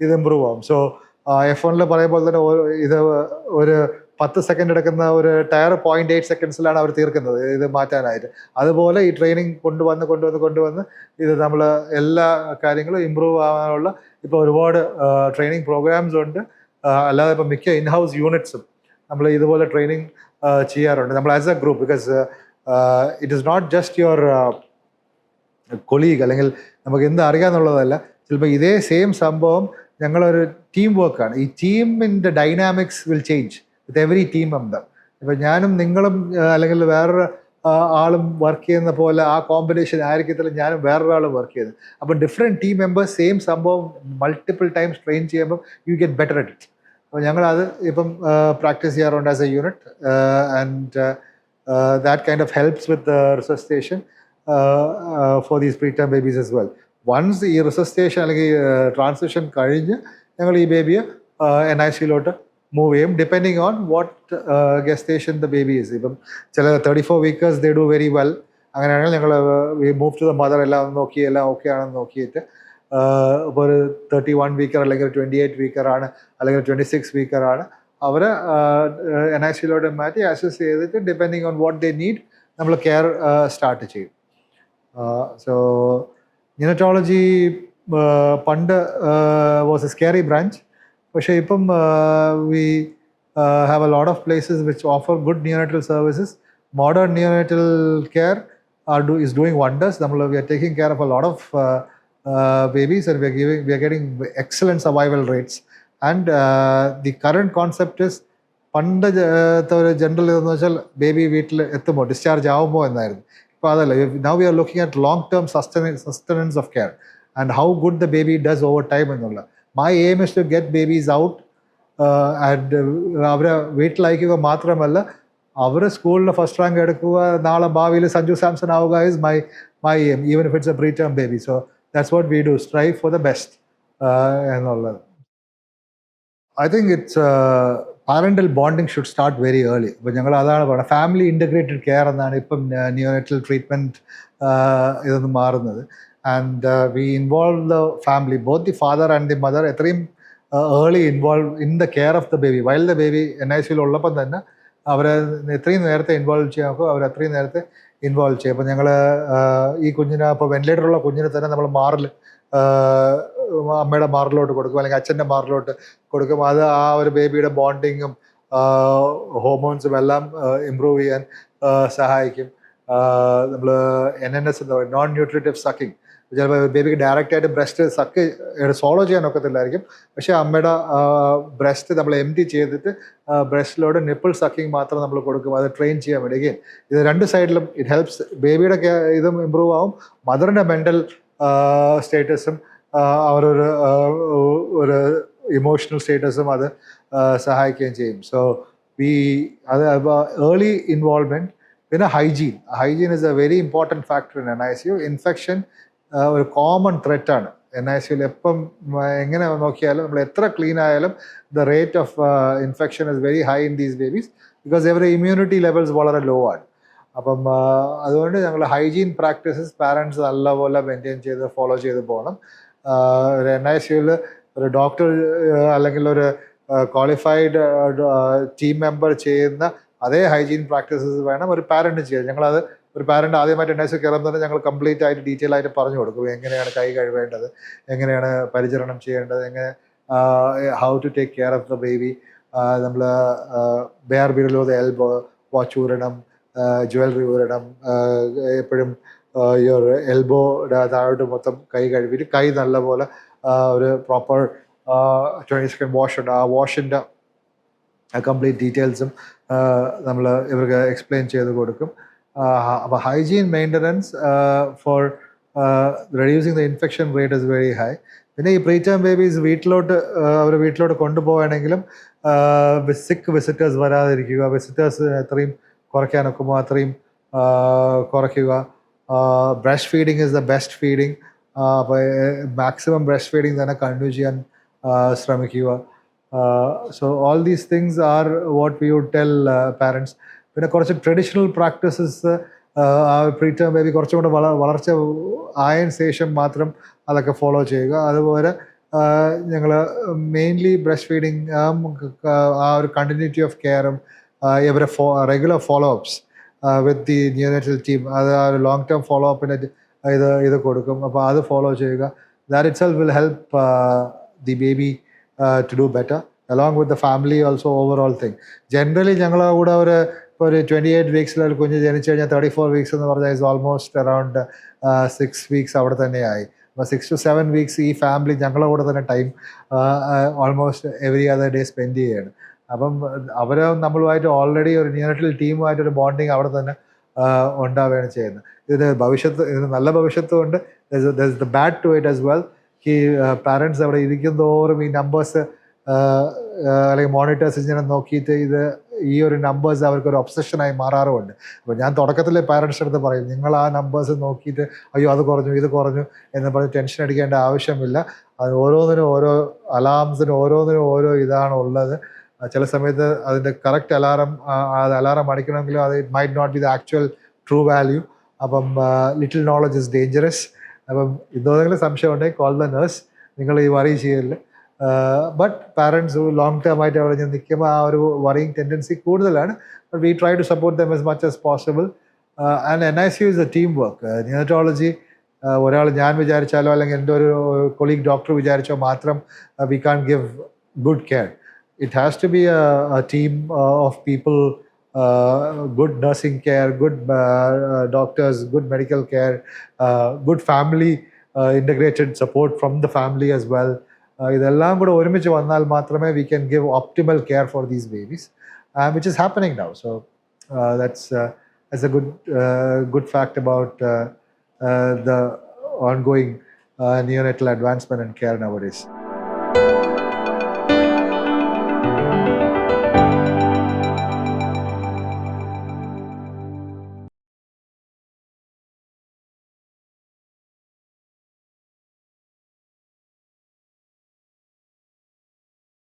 ഇത് ഇമ്പ്രൂവ് ആവും. സോ F1 പറയുമ്പോൾ തന്നെ ഇത് ഒരു 10 സെക്കൻഡ് എടുക്കുന്ന ഒരു ടയർ 0.8 സെക്കൻഡ്സിലാണ് അവർ തീർക്കുന്നത് ഇത് മാറ്റാനായിട്ട്. അതുപോലെ ഈ ട്രെയിനിങ് കൊണ്ടുവന്ന് ഇത് നമ്മൾ എല്ലാ കാര്യങ്ങളും ഇമ്പ്രൂവ് ആവാനുള്ള ഇപ്പോൾ ഒരുപാട് ട്രെയിനിങ് പ്രോഗ്രാംസ് ഉണ്ട്. അല്ലാതെ ഇപ്പം മിക്ക ഇൻഹൗസ് യൂണിറ്റ്സും നമ്മൾ ഇതുപോലെ ട്രെയിനിങ് ചെയ്യാറുണ്ട് നമ്മൾ as a group. Because it is not just your colleague, അല്ലെങ്കിൽ നമുക്ക് എന്ത് അറിയാമെന്നുള്ളതല്ല. ചിലപ്പോൾ ഇതേ സെയിം സംഭവം ഞങ്ങളൊരു ടീം വർക്കാണ്. ഈ ടീമിൻ്റെ dynamics will change with every team member. ഇപ്പം ഞാനും നിങ്ങളും അല്ലെങ്കിൽ വേറൊരു ആളും വർക്ക് ചെയ്യുന്ന പോലെ ആ കോമ്പിനേഷൻ ആയിരിക്കത്തില്ല ഞാനും വേറൊരാളും വർക്ക് ചെയ്യുന്നത്. അപ്പം ഡിഫറെൻറ്റ് ടീം മെമ്പേഴ്സ് സെയിം സംഭവം മൾട്ടിപ്പിൾ ടൈംസ് ട്രെയിൻ ചെയ്യുമ്പോൾ you get better at it. അപ്പോൾ ഞങ്ങളത് ഇപ്പം പ്രാക്ടീസ് ചെയ്യാറുണ്ട് as a unit. And that kind of helps with resuscitation for these preterm babies as well. Once ഈ റിസസ്റ്റേഷൻ അല്ലെങ്കിൽ ട്രാൻസിഷൻ കഴിഞ്ഞ് ഞങ്ങൾ ഈ ബേബിയെ NICയിലോട്ട് മൂവ് ചെയ്യും, depending on what gestation the baby is. ഇപ്പം ചില 34 weekers they do very well. അങ്ങനെയാണെങ്കിൽ ഞങ്ങൾ മൂവ് ടു ദ മദർ, എല്ലാം നോക്കി എല്ലാം ഓക്കെ ആണെന്ന് നോക്കിയിട്ട് ഇപ്പോൾ ഒരു 31 വീക്കർ അല്ലെങ്കിൽ 28 വീക്കറാണ് അല്ലെങ്കിൽ 26 വീക്കറാണ് അവരെ NICU മാറ്റി അസസ് ചെയ്തിട്ട് depending on what they need നമ്മൾ കെയർ സ്റ്റാർട്ട് ചെയ്യും. സോ ന്യൂനറ്റോളജി പണ്ട് വാസ് എ സ്കേറി ബ്രാഞ്ച്. പക്ഷേ ഇപ്പം V have a lot of places which offer good neonatal services. Modern neonatal care is doing wonders. We are taking care of a lot of babies, and we are getting excellent survival rates. And the current concept is പണ്ട് ഒരു ജനറൽ ഇതെന്ന് വെച്ചാൽ ബേബി വീട്ടിൽ എത്തുമ്പോൾ ഡിസ്ചാർജ് ആകുമ്പോൾ എന്നായിരുന്നു. ഇപ്പോൾ അതല്ല. Now we are looking at long term sustenance of care and how good the baby does over time എന്നുള്ള. My aim is to get babies out and അവരെ വീട്ടിലയക്കുക മാത്രമല്ല, അവർ സ്കൂളിൽ ഫസ്റ്റ് റാങ്ക് എടുക്കുക, നാളെ ഭാവിയിൽ സഞ്ജു സാംസൺ ആവുക is my aim, even if it's a pre term baby. So that's what we do, strive for the best എന്നുള്ളത്. I think it's parental bonding should start very early. ഇപ്പോൾ ഞങ്ങൾ അതാണ് പറയുന്നത്, ഫാമിലി ഇൻ്റഗ്രേറ്റഡ് കെയർ എന്നാണ് ഇപ്പം നിയോനെറ്റൽ ട്രീറ്റ്മെൻറ്റ് ഇതൊന്ന് മാറുന്നത്. And we involve the family, both the father and the mother, എത്രയും early involve in the care of the baby. While the baby NICU ഉള്ളപ്പം തന്നെ അവരെ എത്രയും നേരത്തെ ഇൻവോൾവ് ചെയ്യാൻ നോക്കും, അവർ അത്രയും നേരത്തെ ഇൻവോൾവ് ചെയ്യും. അപ്പോൾ ഞങ്ങൾ ഈ കുഞ്ഞിനെ, ഇപ്പോൾ വെന്റിലേറ്ററുള്ള കുഞ്ഞിനെ തന്നെ നമ്മൾ മാറിൽ അമ്മയുടെ മാറിലോട്ട് കൊടുക്കും, അല്ലെങ്കിൽ അച്ഛൻ്റെ മാറിലോട്ട് കൊടുക്കും. അത് ആ ഒരു ബേബിയുടെ ബോണ്ടിങ്ങും ഹോർമോൺസും എല്ലാം ഇമ്പ്രൂവ് ചെയ്യാൻ സഹായിക്കും. നമ്മൾ NNS എന്ന് പറയും, നോൺ ന്യൂട്രിറ്റീവ് സക്കിങ്. ചിലപ്പോൾ ബേബിക്ക് ഡയറക്റ്റായിട്ട് ബ്രസ്റ്റ് സക്ക് സോളോ ചെയ്യാൻ ഒക്കത്തില്ലായിരിക്കും, പക്ഷേ അമ്മയുടെ ബ്രസ്റ്റ് നമ്മൾ എംറ്റി ചെയ്തിട്ട് ബ്രസ്റ്റിലോട് നിപ്പിൾ സക്കിങ് മാത്രം നമ്മൾ കൊടുക്കും, അത് ട്രെയിൻ ചെയ്യാൻ വേണ്ടി. അഗെയിൻ ഇത് രണ്ട് സൈഡിലും ഇറ്റ് ഹെൽപ്സ്. ബേബിയുടെ ഇതും ഇമ്പ്രൂവ് ആവും, മദറിൻ്റെ മെൻ്റൽ സ്റ്റേറ്റസും അവരൊരു ഒരു ഇമോഷണൽ സ്റ്റേറ്റസും അത് സഹായിക്കുകയും ചെയ്യും. സോ അത് ഏർലി ഇൻവോൾവ്മെൻറ്റ്. പിന്നെ hygiene is A very important factor in NICU. Infection ഒരു കോമൺ ത്രെറ്റാണ് NICU. എപ്പം എങ്ങനെ നോക്കിയാലും നമ്മൾ എത്ര ക്ലീൻ ആയാലും the rate of infection is very high in these babies, because ഇവരുടെ ഇമ്മ്യൂണിറ്റി ലെവൽസ് വളരെ ലോ ആണ്. അപ്പം അതുകൊണ്ട് ഞങ്ങൾ ഹൈജീൻ പ്രാക്ടീസസ് പാരൻസ് നല്ലപോലെ മെയിൻറ്റെയിൻ ചെയ്ത് ഫോളോ ചെയ്ത് പോകണം. ഒരു NICUവിൽ ഒരു ഡോക്ടർ അല്ലെങ്കിൽ ഒരു ക്വാളിഫൈഡ് ടീം മെമ്പർ ചെയ്യുന്ന അതേ ഹൈജീൻ പ്രാക്ടീസസ് വേണം ഒരു പാരൻറ്റ് ചെയ്യാൻ. ഞങ്ങളത് ഒരു പാരൻ്റ് ആദ്യമായിട്ട് NICU കയറുമ്പോൾ തന്നെ ഞങ്ങൾ കംപ്ലീറ്റ് ആയിട്ട് ഡീറ്റെയിൽ ആയിട്ട് പറഞ്ഞു കൊടുക്കും, എങ്ങനെയാണ് കൈ കഴുകേണ്ടത്, എങ്ങനെയാണ് പരിചരണം ചെയ്യേണ്ടത്, എങ്ങനെ how to take care of the baby. നമ്മൾ bare below the elbow, watch ഊരണം, ജ്വല്ലറി ഊരണം, എപ്പോഴും ഈ ഒരു എൽബോയുടെ താഴോട്ട് മൊത്തം കൈ കഴുകിയിട്ട് കൈ നല്ലപോലെ ഒരു പ്രോപ്പർ 20 സെക്കൻഡ് വാഷ് ഉണ്ട്. ആ വാഷിൻ്റെ കംപ്ലീറ്റ് ഡീറ്റെയിൽസും നമ്മൾ ഇവർക്ക് എക്സ്പ്ലെയിൻ ചെയ്ത് കൊടുക്കും. അപ്പോൾ hygiene maintenance four reducing the infection rate is very high. പിന്നെ ഈ പ്രീടേം ബേബീസ് വീട്ടിലോട്ട് കൊണ്ടുപോകണമെങ്കിലും സിക്ക് വിസിറ്റേഴ്സ് വരാതിരിക്കുക, വിസിറ്റേഴ്സ് എത്രയും കുറയ്ക്കാനൊക്കുമോ അത്രയും കുറയ്ക്കുക. Breast feeding is the best feeding. അപ്പോൾ മാക്സിമം ബ്രസ്റ്റ് ഫീഡിങ് തന്നെ കണ്ടിന്യൂ ചെയ്യാൻ ശ്രമിക്കുക. So all these things are what we would tell parents. പിന്നെ കുറച്ച് ട്രഡീഷണൽ പ്രാക്ടീസസ് പ്രീടേം ബേബി കുറച്ചും കൂടെ വളർച്ച ആയതിനു ശേഷം മാത്രം അതൊക്കെ ഫോളോ ചെയ്യുക. അതുപോലെ ഞങ്ങൾ മെയിൻലി ബ്രസ്റ്റ് ഫീഡിങ് ആ ഒരു കണ്ടിന്യൂറ്റി ഓഫ് കെയറും ഇവരെ regular follow ups with the neonatal team, അത് ആ ഒരു ലോങ് ടേം ഫോളോ അപ്പിന് ഇത് കൊടുക്കും. അപ്പോൾ അത് ഫോളോ ചെയ്യുക. That itself will help the baby to do better along with the family also overall thing. Generally ഞങ്ങളെ കൂടെ ഒരു 28 വീക്സിൽ ഒരു കുഞ്ഞ് ജനിച്ചു കഴിഞ്ഞാൽ 34 വീക്സ് എന്ന് പറഞ്ഞാൽ ഇസ് ഓൾമോസ്റ്റ് അറൗണ്ട് 6 വീക്സ് അവിടെ തന്നെയായി. അപ്പോൾ 6 to 7 വീക്സ് ഈ ഫാമിലി ഞങ്ങളെ കൂടെ തന്നെ time almost every other day spend ചെയ്യുകയാണ്. അപ്പം അവർ നമ്മളുമായിട്ട് ഓൾറെഡി ഒരു നിയോനെറ്റൽ ടീമുമായിട്ടൊരു ബോണ്ടിങ് അവിടെ തന്നെ ഉണ്ടാവുകയാണ് ചെയ്യുന്നത്. ഇതിന് നല്ല ഭവിഷ്യത്തും ഉണ്ട്, the bad to it as well. ഈ പാരൻസ് അവിടെ ഇരിക്കുന്നതോറും ഈ നമ്പേഴ്സ് അല്ലെങ്കിൽ മോണിറ്റേഴ്സ് ഇങ്ങനെ നോക്കിയിട്ട് ഈ ഒരു നമ്പേഴ്സ് അവർക്കൊരു ഒബ്സഷനായി മാറാറുമുണ്ട്. അപ്പോൾ ഞാൻ തുടക്കത്തിൽ പാരൻസിൻ്റെ അടുത്ത് പറയും, നിങ്ങൾ ആ നമ്പേഴ്സ് നോക്കിയിട്ട് അയ്യോ അത് കുറഞ്ഞു ഇത് കുറഞ്ഞു എന്ന് പറഞ്ഞ് ടെൻഷൻ അടിക്കേണ്ട ആവശ്യമില്ല. അത് ഓരോന്നിനും ഓരോ അലാംസിനും ഓരോന്നിനും ഓരോ ഇതാണ് ഉള്ളത്. ചില സമയത്ത് അതിൻ്റെ കറക്റ്റ് അലാറം അടിക്കണമെങ്കിലും അത് it might not be the actual true value. അപ്പം ലിറ്റിൽ നോളജ് ഇസ് ഡേഞ്ചറസ്. അപ്പം ഇതോടെങ്കിലും സംശയം ഉണ്ടെങ്കിൽ കോൾ ദ നേഴ്സ്, നിങ്ങൾ ഈ വറി ചെയ്യല്. ബട്ട് പാരൻസ് ലോങ് ടേം ആയിട്ട് അവിടെ നിന്ന് നിൽക്കുമ്പോൾ ആ ഒരു വറിയിങ് ടെൻഡൻസി കൂടുതലാണ്. But we try to support them as much as possible. And NICU is a team work. Neonatology ഒരാൾ ഞാൻ വിചാരിച്ചാലോ അല്ലെങ്കിൽ എൻ്റെ ഒരു കൊളീഗ് ഡോക്ടർ വിചാരിച്ചോ മാത്രം we can give good care. It has to be a team of people, good nursing care, good doctors, good medical care, good family integrated support from the family as well. ഇതെല്ലാം കൂടെ ഒരുമിച്ച് വന്നാൽ മാത്രമേ we can give optimal care for these babies, which is happening now. So that's a good fact about the ongoing neonatal advancement and care nowadays.